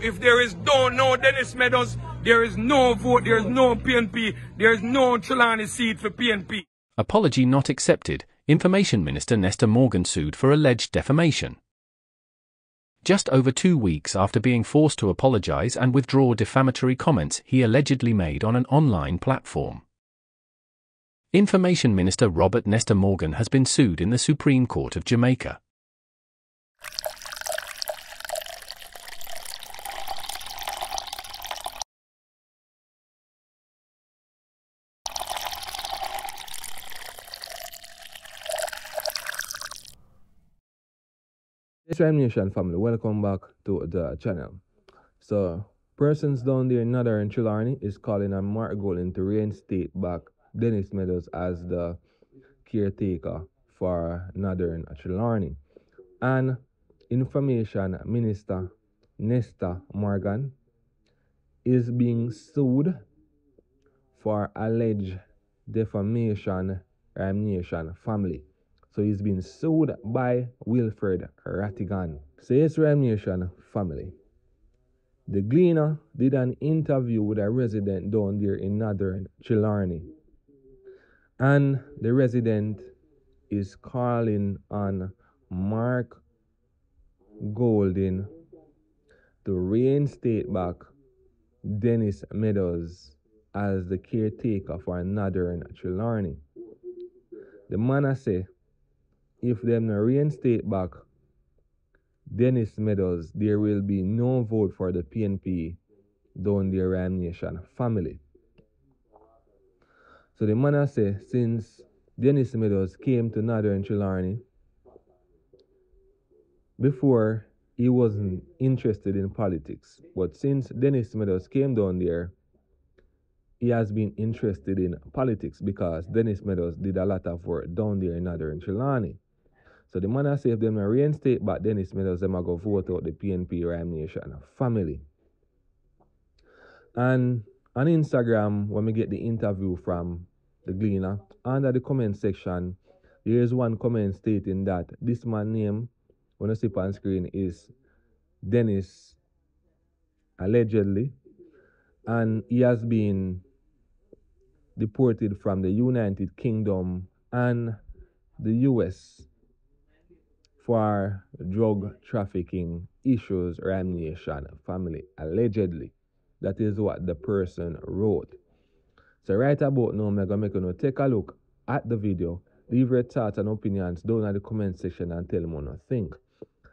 If there is no Dennis Meadows, there is no vote, there is no PNP, there is no Trelawney seat for PNP. Apology not accepted. Information Minister Nesta Morgan sued for alleged defamation. Just over 2 weeks after being forced to apologize and withdraw defamatory comments he allegedly made on an online platform. Information Minister Robert Nesta Morgan has been sued in the Supreme Court of Jamaica. Yes, RymeNation family, welcome back to the channel. So, persons down there in Northern Trelawney is calling on Mark Golding to reinstate back Dennis Meadows as the caretaker for Northern Trelawney. And Information Minister Nesta Morgan is being sued for alleged defamation RymeNation family. So he's been sued by Wilfred Rattigan. So yes, RymeNation family. The Gleaner did an interview with a resident down there in Northern Trelawney. And the resident is calling on Mark Golding to reinstate back Dennis Meadows as the caretaker for Northern Trelawney. The man say, if them no reinstate back Dennis Meadows, there will be no vote for the PNP down the RymeNation family. So the man say, since Dennis Meadows came to Northern Trelawney, before he wasn't interested in politics. But since Dennis Meadows came down there, he has been interested in politics because Dennis Meadows did a lot of work down there in Northern Trelawney. So the man say if them reinstate back Dennis Meadows, them go vote out the PNP RymeNation family. And on Instagram, when we get the interview from the Gleaner, under the comment section, there is one comment stating that this man's name, when I see on screen, is Dennis, allegedly, and he has been deported from the United Kingdom and the US for drug trafficking issues, RymeNation family, allegedly. That is what the person wrote. So right about now, I'm going to make you take a look at the video, leave your thoughts and opinions down in the comment section and tell me what you think.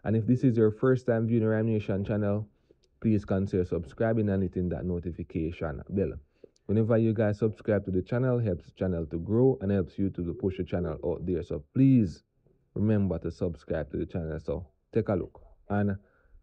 And if this is your first time viewing the RymeNation channel, please consider subscribing and hitting that notification bell. Whenever you guys subscribe to the channel, helps the channel to grow and helps you to push the channel out there. So please remember to subscribe to the channel. So take a look and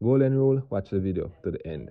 golden rule, watch the video to the end.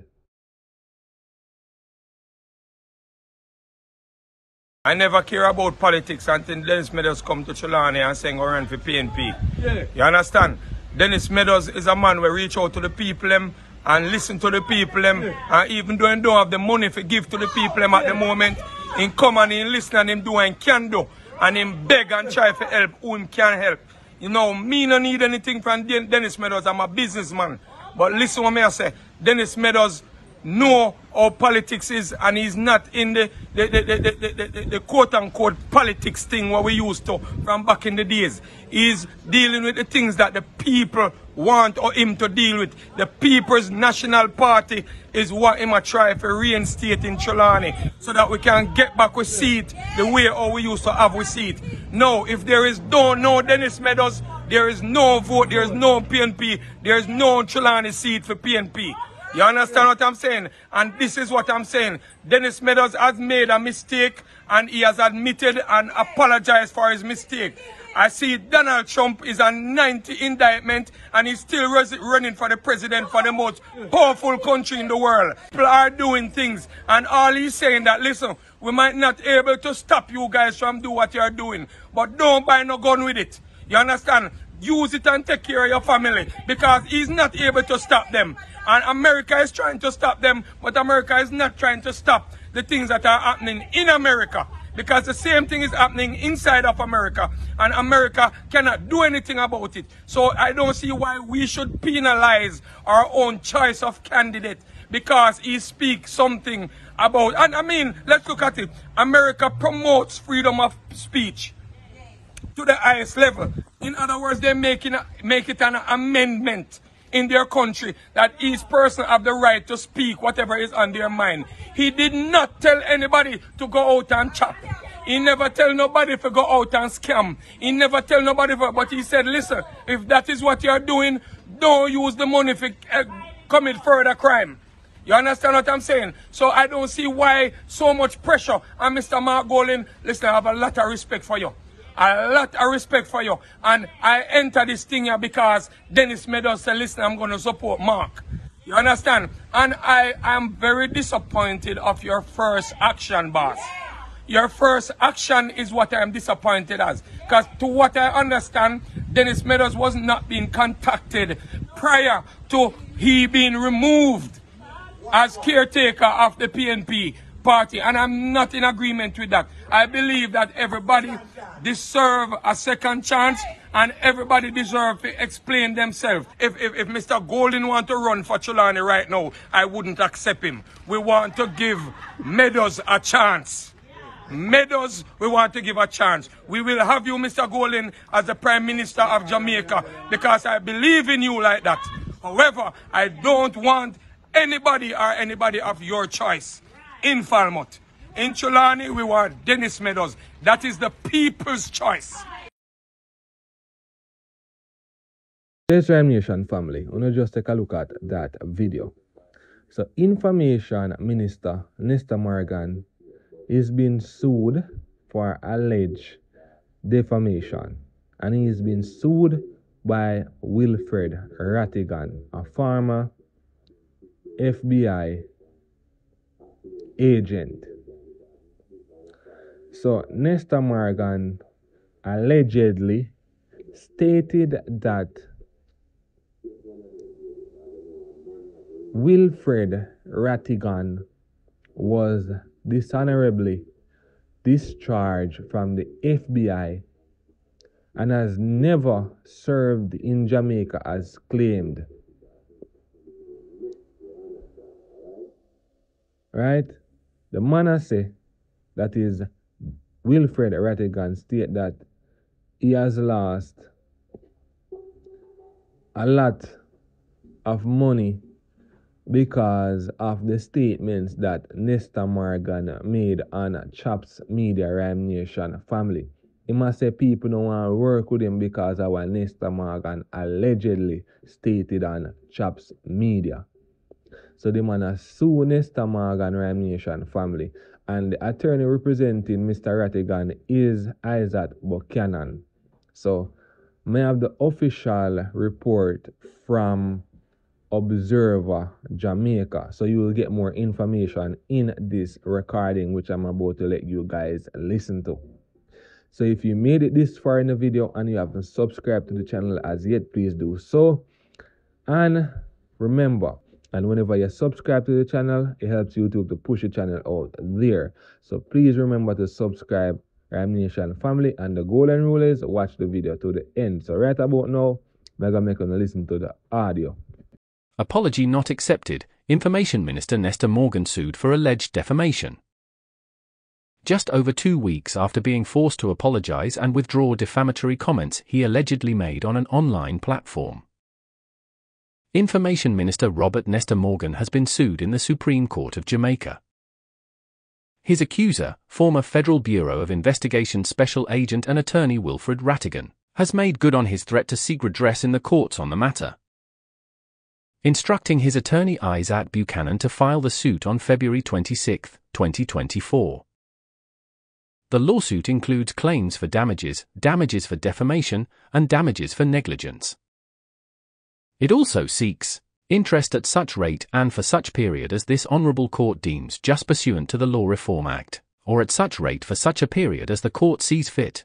I never care about politics until Dennis Meadows come to Trelawney and saying run for PNP. Yeah. You understand? Dennis Meadows is a man who reach out to the people and listen to the people and even though he don't have the money to give to the people at the moment, he come and he listen and him do and can do and him beg and try to help who him can help. You know, me no need anything from Dennis Meadows. I'm a businessman. But listen what me I say. Dennis Meadows know how politics is and he's not in the quote-unquote politics thing what we used to from back in the days. He's dealing with the things that the people want or him to deal with. The People's National Party is what him a try to reinstate in Trelawney so that we can get back with seat the way how we used to have with seat. No, if there is no Dennis Meadows, there is no vote, there is no PNP, there is no Trelawney seat for PNP. You understand what I'm saying? And this is what I'm saying. Dennis Meadows has made a mistake and he has admitted and apologized for his mistake. I see Donald Trump is a 90 indictment and he's still running for the president for the most powerful country in the world. People are doing things and all he's saying that, listen, we might not be able to stop you guys from doing what you're doing, but don't buy no gun with it. You understand? Use it and take care of your family because he's not able to stop them. And America is trying to stop them, but America is not trying to stop the things that are happening in America. because the same thing is happening inside of America, and America cannot do anything about it. So I don't see why we should penalize our own choice of candidate because he speaks something about, and I mean, let's look at it. America promotes freedom of speech to the highest level. In other words, they make it an amendment in their country that each person have the right to speak whatever is on their mind. He did not tell anybody to go out and chop. He never tell nobody to go out and scam. He never tell nobody, but he said, listen, if that is what you're doing, don't use the money to commit further crime. You understand what I'm saying? So I don't see why so much pressure. And Mr. Mark Golin, listen, I have a lot of respect for you. A lot of respect for you. And I enter this thing here because Dennis Meadows said, listen, I'm going to support Mark. You understand? And I am very disappointed of your first action, boss. Your first action is what I am disappointed as. Because to what I understand, Dennis Meadows was not being contacted prior to he being removed as caretaker of the PNP party. And I'm not in agreement with that. I believe that everybody deserve a second chance and everybody deserve to explain themselves. If Mr. Golden want to run for Chulani right now, I wouldn't accept him. We want to give Meadows a chance. Meadows, we want to give a chance. We will have you, Mr. Golden, as the Prime Minister of Jamaica because I believe in you like that. However, I don't want anybody of your choice in Falmouth. In Chulani, we want Dennis Meadows. That is the people's choice. This RymeNation family, I want to just take a look at that video. So, Information Minister Nesta Morgan is being sued for alleged defamation. And he is being sued by Wilfred Rattigan, a former FBI agent. So Nesta Morgan allegedly stated that Wilfred Rattigan was dishonorably discharged from the FBI and has never served in Jamaica as claimed. Right? The man say, that is Wilfred Rattigan, state that he has lost a lot of money because of the statements that Nesta Morgan made on Chops Media RymeNation family. He must say people don't want to work with him because of what Nesta Morgan allegedly stated on Chops Media. So the man has sued Nesta Morgan RymeNation family. And the attorney representing Mr. Rattigan is Isaac Buchanan. So may have the official report from Observer Jamaica. So you will get more information in this recording which I'm about to let you guys listen to. So if you made it this far in the video and you haven't subscribed to the channel as yet, please do so. And remember, and whenever you subscribe to the channel, it helps YouTube to push the channel out there. So please remember to subscribe, RymeNation family. And the golden rule is watch the video to the end. So right about now, I'm going to make you listen to the audio. Apology not accepted. Information Minister Nesta Morgan sued for alleged defamation. Just over 2 weeks after being forced to apologize and withdraw defamatory comments he allegedly made on an online platform, Information Minister Robert Nesta Morgan has been sued in the Supreme Court of Jamaica. His accuser, former Federal Bureau of Investigation Special Agent and Attorney Wilfred Rattigan, has made good on his threat to seek redress in the courts on the matter, instructing his attorney Isaac Buchanan to file the suit on February 26, 2024. The lawsuit includes claims for damages, damages for defamation, and damages for negligence. It also seeks interest at such rate and for such period as this Honourable Court deems just pursuant to the Law Reform Act, or at such rate for such a period as the Court sees fit.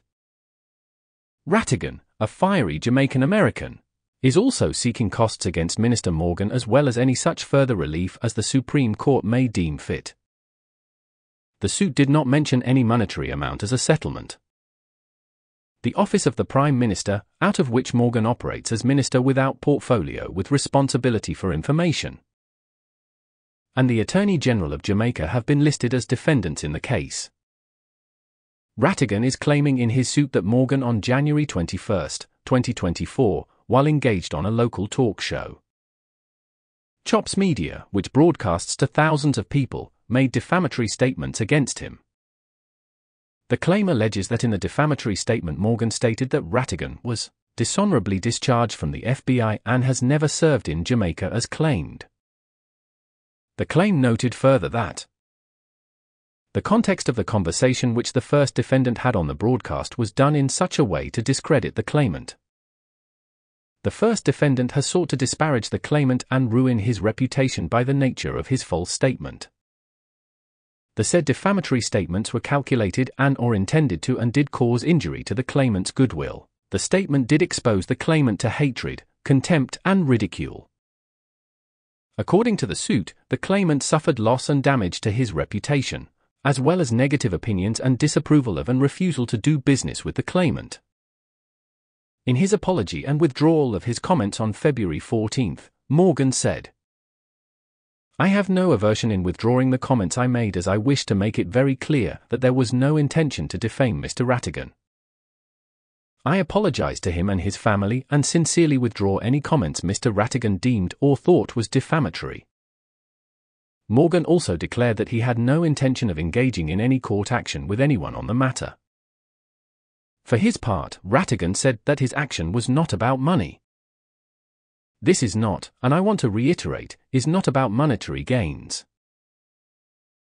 Rattigan, a fiery Jamaican American, is also seeking costs against Minister Morgan as well as any such further relief as the Supreme Court may deem fit. The suit did not mention any monetary amount as a settlement. The Office of the Prime Minister, out of which Morgan operates as Minister without portfolio with responsibility for information, and the Attorney General of Jamaica have been listed as defendants in the case. Rattigan is claiming in his suit that Morgan on January 21, 2024, while engaged on a local talk show, Chops Media, which broadcasts to thousands of people, made defamatory statements against him. The claim alleges that in the defamatory statement Morgan stated that Rattigan was dishonorably discharged from the FBI and has never served in Jamaica as claimed. The claim noted further that the context of the conversation which the first defendant had on the broadcast was done in such a way to discredit the claimant. The first defendant has sought to disparage the claimant and ruin his reputation by the nature of his false statement. The said defamatory statements were calculated and/or intended to and did cause injury to the claimant's goodwill. The statement did expose the claimant to hatred, contempt, and ridicule. According to the suit, the claimant suffered loss and damage to his reputation, as well as negative opinions and disapproval of and refusal to do business with the claimant. In his apology and withdrawal of his comments on February 14, Morgan said, "I have no aversion in withdrawing the comments I made, as I wish to make it very clear that there was no intention to defame Mr. Rattigan. I apologize to him and his family and sincerely withdraw any comments Mr. Rattigan deemed or thought was defamatory." Morgan also declared that he had no intention of engaging in any court action with anyone on the matter. For his part, Rattigan said that his action was not about money. "This is not, and I want to reiterate, is not about monetary gains.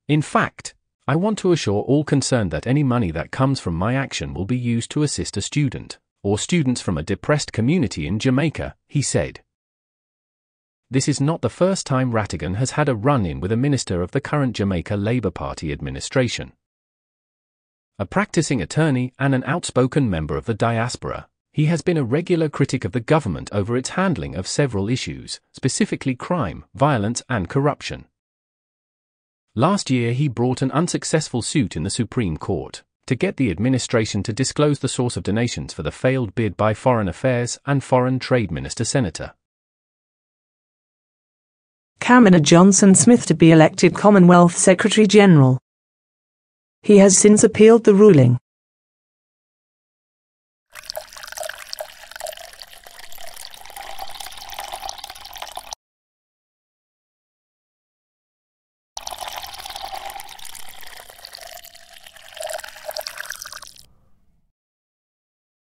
In fact, I want to assure all concerned that any money that comes from my action will be used to assist a student, or students from a depressed community in Jamaica," he said. This is not the first time Rattigan has had a run-in with a minister of the current Jamaica Labour Party administration. A practicing attorney and an outspoken member of the diaspora, he has been a regular critic of the government over its handling of several issues, specifically crime, violence, and corruption. Last year he brought an unsuccessful suit in the Supreme Court to get the administration to disclose the source of donations for the failed bid by Foreign Affairs and Foreign Trade Minister Senator Cameron Johnson Smith to be elected Commonwealth Secretary-General. He has since appealed the ruling.